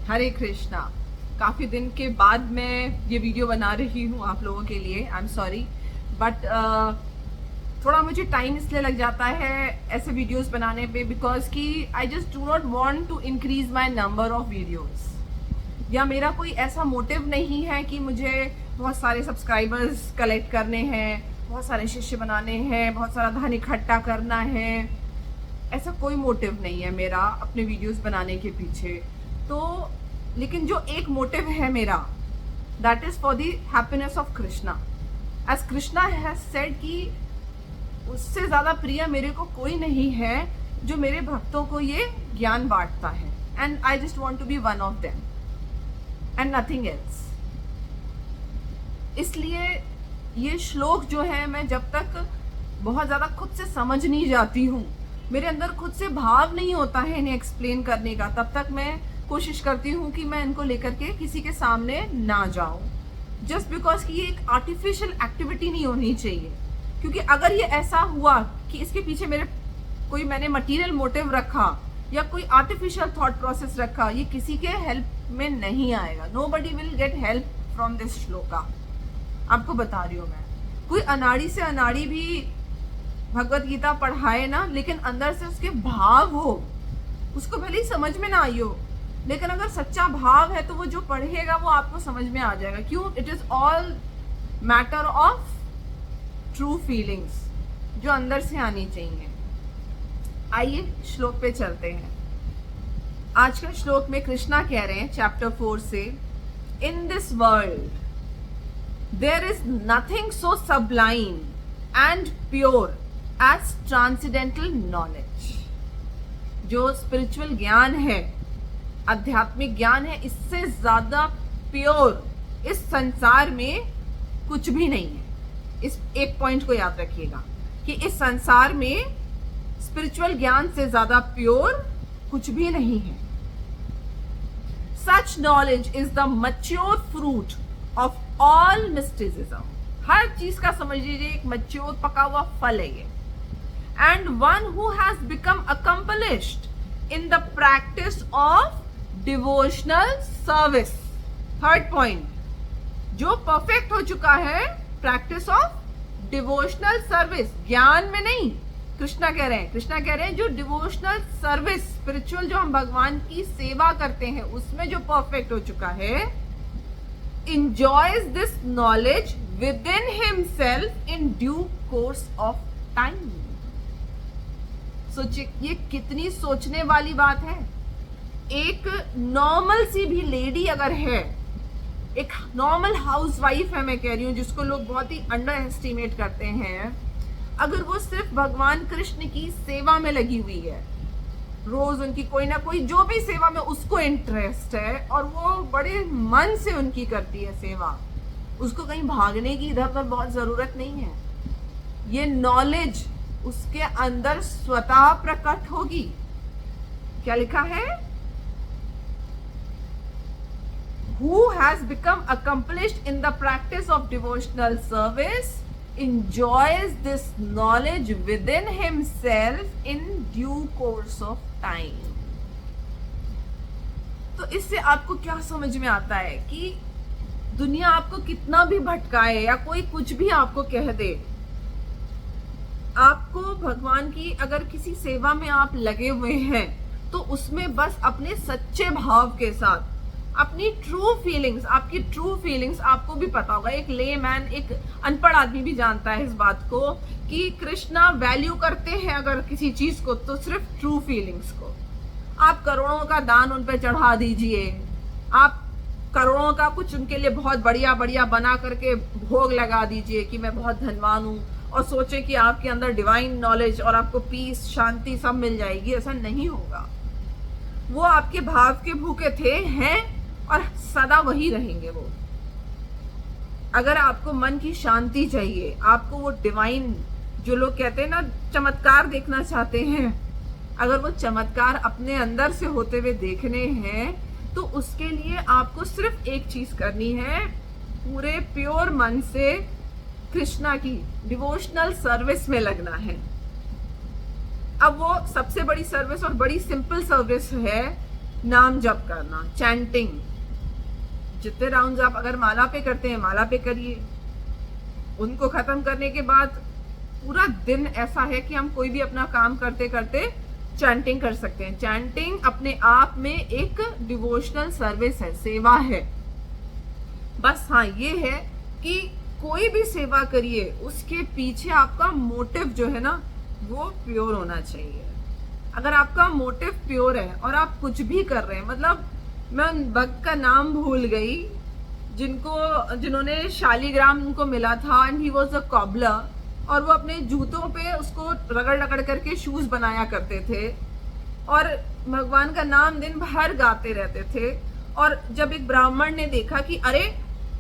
हरे कृष्णा। काफ़ी दिन के बाद मैं ये वीडियो बना रही हूँ आप लोगों के लिए। आई एम सॉरी बट थोड़ा मुझे टाइम इसलिए लग जाता है ऐसे वीडियोस बनाने पे बिकॉज कि I just do not want to increase my number of videos. या मेरा कोई ऐसा मोटिव नहीं है कि मुझे बहुत सारे सब्सक्राइबर्स कलेक्ट करने हैं, बहुत सारे शिष्य बनाने हैं, बहुत सारा धन इकट्ठा करना है। ऐसा कोई मोटिव नहीं है मेरा अपने वीडियोस बनाने के पीछे। तो लेकिन जो एक मोटिव है मेरा, that is for the happiness of Krishna. As Krishna has said कि उससे ज़्यादा प्रिय मेरे को कोई नहीं है जो मेरे भक्तों को ये ज्ञान बांटता है। And I just want to be one of them and nothing else. इसलिए ये श्लोक जो है, मैं जब तक बहुत ज़्यादा खुद से समझ नहीं जाती हूँ, मेरे अंदर खुद से भाव नहीं होता है इन्हें एक्सप्लेन करने का, तब तक मैं कोशिश करती हूँ कि मैं इनको लेकर के किसी के सामने ना जाऊँ। जस्ट बिकॉज कि ये एक आर्टिफिशियल एक्टिविटी नहीं होनी चाहिए। क्योंकि अगर ये ऐसा हुआ कि इसके पीछे मैंने मटेरियल मोटिव रखा या कोई आर्टिफिशियल थॉट प्रोसेस रखा, ये किसी के हेल्प में नहीं आएगा। Nobody will get help from this shloka. आपको बता रही हूँ मैं, कोई अनाड़ी से अनाड़ी भी भगवत गीता पढ़ाए ना, लेकिन अंदर से उसके भाव हो, उसको भले ही समझ में ना आई हो, लेकिन अगर सच्चा भाव है तो वो जो पढ़ेगा वो आपको समझ में आ जाएगा। क्यों? It is all matter of true feelings जो अंदर से आनी चाहिए। आइए श्लोक पे चलते हैं। आज का श्लोक में कृष्णा कह रहे हैं चैप्टर 4 से, in this world there is nothing so sublime and pure as transcendental knowledge. जो स्पिरिचुअल ज्ञान है, आध्यात्मिक ज्ञान है, इससे ज्यादा प्योर इस संसार में कुछ भी नहीं है। इस एक पॉइंट को याद रखिएगा कि इस संसार में स्पिरिचुअल ज्ञान से ज्यादा प्योर कुछ भी नहीं है। Such knowledge is the mature fruit of all mysticism. हर चीज का समझ लीजिए एक मैच्योर पका हुआ फल है ये। And one who has become accomplished in the practice of devotional service. Third point, जो परफेक्ट हो चुका है प्रैक्टिस ऑफ डिवोशनल सर्विस, ज्ञान में नहीं। कृष्णा कह रहे हैं जो डिवोशनल सर्विस, स्पिरिचुअल जो हम भगवान की सेवा करते हैं, उसमें जो परफेक्ट हो चुका है, enjoys this knowledge within himself in due course of time। सोचिए ये कितनी सोचने वाली बात है। एक नॉर्मल सी भी लेडी अगर है, एक नॉर्मल हाउसवाइफ है, मैं कह रही हूँ, जिसको लोग बहुत ही अंडर एस्टिमेट करते हैं, अगर वो सिर्फ भगवान कृष्ण की सेवा में लगी हुई है, रोज उनकी कोई ना कोई जो भी सेवा में उसको इंटरेस्ट है और वो बड़े मन से उनकी करती है सेवा, उसको कहीं भागने की इधर उधर बहुत जरूरत नहीं है। ये नॉलेज उसके अंदर स्वतः प्रकट होगी। क्या लिखा है? Who has become accomplished in the practice of devotional service enjoys this knowledge within himself in due course of time। तो इससे आपको क्या समझ में आता है कि दुनिया आपको कितना भी भटकाए या कोई कुछ भी आपको कह दे, आपको भगवान की अगर किसी सेवा में आप लगे हुए हैं तो उसमें बस अपने सच्चे भाव के साथ अपनी ट्रू फीलिंग्स, आपकी ट्रू फीलिंग्स आपको भी पता होगा। एक लेमैन, एक अनपढ़ आदमी भी जानता है इस बात को कि कृष्णा वैल्यू करते हैं अगर किसी चीज को तो सिर्फ ट्रू फीलिंग्स को। आप करोड़ों का दान उन पे चढ़ा दीजिए, आप करोड़ों का कुछ उनके लिए बहुत बढ़िया बढ़िया बना करके भोग लगा दीजिए कि मैं बहुत धनवान हूँ, और सोचे कि आपके अंदर डिवाइन नॉलेज और आपको पीस, शांति सब मिल जाएगी। ऐसा नहीं होगा। वो आपके भाव के भूखे थे, हैं और सदा वही रहेंगे वो। अगर आपको मन की शांति चाहिए, आपको वो डिवाइन, जो लोग कहते हैं ना चमत्कार देखना चाहते हैं, अगर वो चमत्कार अपने अंदर से होते हुए देखने हैं तो उसके लिए आपको सिर्फ एक चीज करनी है, पूरे प्योर मन से कृष्णा की डिवोशनल सर्विस में लगना है। अब वो सबसे बड़ी सर्विस और बड़ी सिंपल सर्विस है नाम जप करना, चैंटिंग, जितने राउंड्स आप अगर माला पे करते हैं माला पे करिए। उनको खत्म करने के बाद पूरा दिन ऐसा है कि हम कोई भी अपना काम करते करते चैंटिंग कर सकते हैं। चैंटिंग अपने आप में एक डिवोशनल सर्विस है, सेवा है। बस हाँ ये है कि कोई भी सेवा करिए उसके पीछे आपका मोटिव जो है ना वो प्योर होना चाहिए। अगर आपका मोटिव प्योर है और आप कुछ भी कर रहे हैं, मतलब मैं उन भक्त का नाम भूल गई जिन्होंने शालीग्राम उनको मिला था, and he was a cobbler, और वो अपने जूतों पे उसको रगड़ रगड़ करके शूज बनाया करते थे और भगवान का नाम दिन भर गाते रहते थे। और जब एक ब्राह्मण ने देखा कि अरे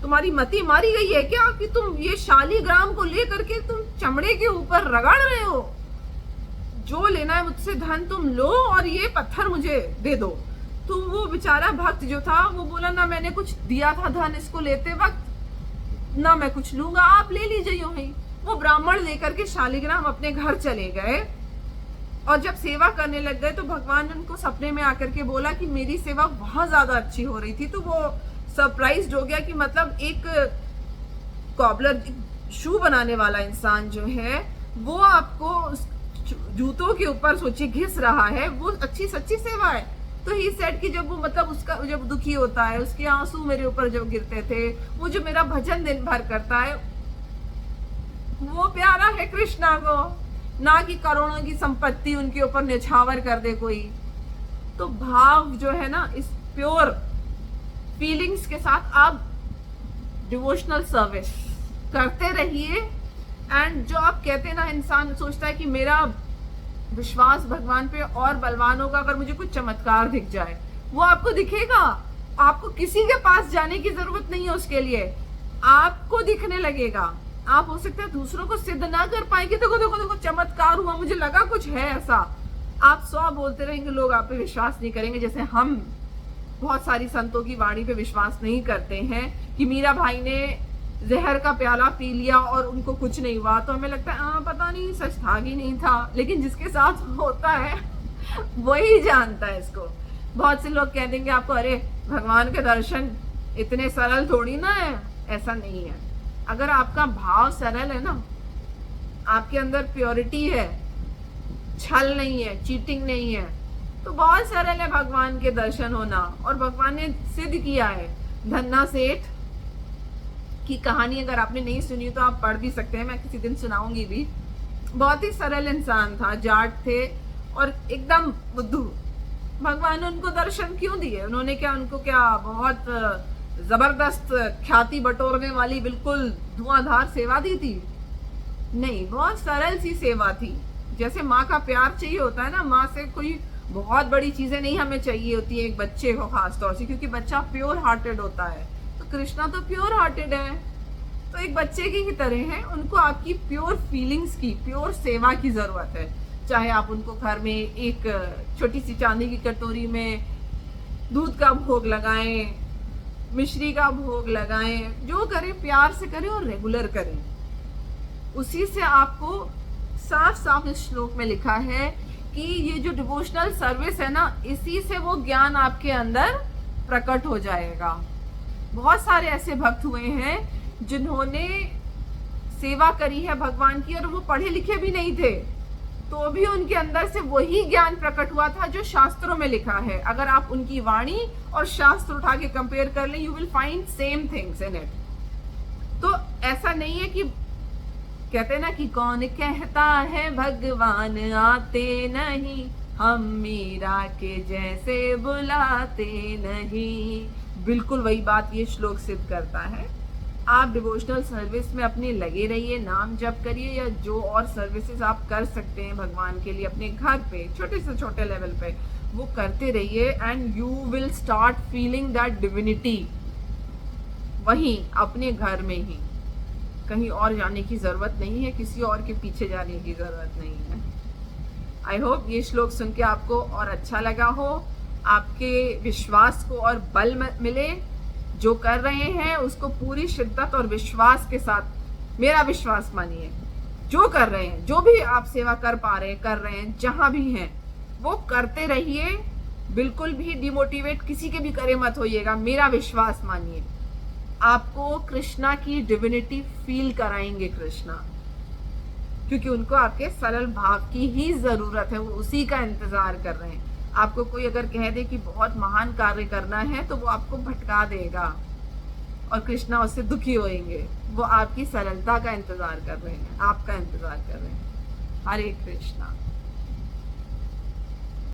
तुम्हारी मति मारी गई है क्या कि तुम ये शालीग्राम को लेकर के तुम चमड़े के ऊपर रगड़ रहे हो, जो लेना है मुझसे धन तुम लो और ये पत्थर मुझे दे दो। तो वो बेचारा भक्त जो था वो बोला, ना मैंने कुछ दिया था धन इसको लेते वक्त, ना मैं कुछ लूंगा, आप ले लीजिए यूं ही। वो ब्राह्मण लेकर के शालीग्राम अपने घर चले गए और जब सेवा करने लग गए तो भगवान ने उनको सपने में आकर के बोला कि मेरी सेवा बहुत ज्यादा अच्छी हो रही थी। तो वो सरप्राइज्ड हो गया कि मतलब एक कॉबलर, शू बनाने वाला इंसान जो है वो आपको जूतों के ऊपर सोचिए घिस रहा है, वो अच्छी सच्ची सेवा है। तो ही सेड कि जब वो मतलब उसका जब दुखी होता है, उसके आंसू मेरे ऊपर जब गिरते थे, वो जो मेरा भजन दिन भर करता है वो प्यारा है कृष्णा को, ना कि करोड़ों की संपत्ति उनके ऊपर निछावर कर दे कोई। तो भाव जो है ना, इस प्योर फीलिंग्स के साथ आप डिवोशनल सर्विस करते रहिए। एंड जो आप कहते हैं ना, इंसान सोचता है कि मेरा विश्वास भगवान पे और बलवान होगा अगर मुझे कुछ चमत्कार दिख जाए, वो आपको दिखेगा। आपको किसी के पास जाने की जरूरत नहीं है उसके लिए, आपको दिखने लगेगा। आप हो सकता है दूसरों को सिद्ध ना कर पाएंगे, देखो देखो देखो चमत्कार हुआ, मुझे लगा कुछ है ऐसा। आप 100 बोलते रहेंगे, लोग आप पे विश्वास नहीं करेंगे। जैसे हम बहुत सारी संतों की वाणी पे विश्वास नहीं करते हैं कि मीरा भाई ने जहर का प्याला पी लिया और उनको कुछ नहीं हुआ, तो हमें लगता है पता नहीं सच था कि नहीं था। लेकिन जिसके साथ होता है वही जानता है इसको। बहुत से लोग कह देंगे आपको, अरे भगवान के दर्शन इतने सरल थोड़ी ना है। ऐसा नहीं है। अगर आपका भाव सरल है ना, आपके अंदर प्योरिटी है, छल नहीं है, चीटिंग नहीं है, तो बहुत सरल है भगवान के दर्शन होना। और भगवान ने सिद्ध किया है। धन्ना सेठ की कहानी अगर आपने नहीं सुनी तो आप पढ़ भी सकते हैं, मैं किसी दिन सुनाऊंगी भी। बहुत ही सरल इंसान था, जाट थे और एकदम बुद्धू। भगवान ने उनको दर्शन क्यों दिए? उन्होंने क्या उनको क्या बहुत जबरदस्त ख्याति बटोरने वाली बिल्कुल धुआंधार सेवा दी थी? नहीं, बहुत सरल सी सेवा थी। जैसे माँ का प्यार चाहिए होता है ना, माँ से कोई बहुत बड़ी चीजें नहीं हमें चाहिए होती है एक बच्चे को, खास तौर से क्योंकि बच्चा प्योर हार्टेड होता है। तो कृष्णा तो प्योर हार्टेड है, तो एक बच्चे की ही तरह है। उनको आपकी प्योर फीलिंग्स की, प्योर सेवा की जरूरत है। चाहे आप उनको घर में एक छोटी सी चांदी की कटोरी में दूध का भोग लगाएं, मिश्री का भोग लगाएं, जो करें प्यार से करें और रेगुलर करें। उसी से आपको साफ साफ इस श्लोक में लिखा है कि ये जो डिवोशनल सर्विस है ना, इसी से वो ज्ञान आपके अंदर प्रकट हो जाएगा। बहुत सारे ऐसे भक्त हुए हैं जिन्होंने सेवा करी है भगवान की और वो पढ़े लिखे भी नहीं थे, तो भी उनके अंदर से वही ज्ञान प्रकट हुआ था जो शास्त्रों में लिखा है। अगर आप उनकी वाणी और शास्त्र उठा के कंपेयर कर लें, you will find same things in it. तो ऐसा नहीं है कि कहते ना कि कौन कहता है भगवान आते नहीं, हम मीरा के जैसे बुलाते नहीं। बिल्कुल वही बात ये श्लोक सिद्ध करता है। आप डिवोशनल सर्विस में अपने लगे रहिए, नाम जप करिए या जो और सर्विसेज आप कर सकते हैं भगवान के लिए अपने घर पे, छोटे से छोटे लेवल पे, वो करते रहिए। And you will start feeling that divinity वहीं अपने घर में ही। कहीं और जाने की जरूरत नहीं है, किसी और के पीछे जाने की जरूरत नहीं है। आई होप ये श्लोक सुन के आपको और अच्छा लगा हो, आपके विश्वास को और बल मिले। जो कर रहे हैं उसको पूरी शिद्दत और विश्वास के साथ, मेरा विश्वास मानिए, जो कर रहे हैं, जो भी आप सेवा कर पा रहे हैं, कर रहे हैं, जहां भी हैं, वो करते रहिए। बिल्कुल भी डिमोटिवेट किसी के भी करे मत होइएगा, मेरा विश्वास मानिए। आपको कृष्णा की डिविनिटी फील कराएंगे कृष्णा, क्योंकि उनको आपके सरल भाव की ही जरूरत है, वो उसी का इंतजार कर रहे हैं। आपको कोई अगर कह दे कि बहुत महान कार्य करना है तो वो आपको भटका देगा और कृष्णा उससे दुखी होएंगे। वो आपकी सरलता का इंतजार कर रहे हैं, आपका इंतजार कर रहे हैं। हरे कृष्णा।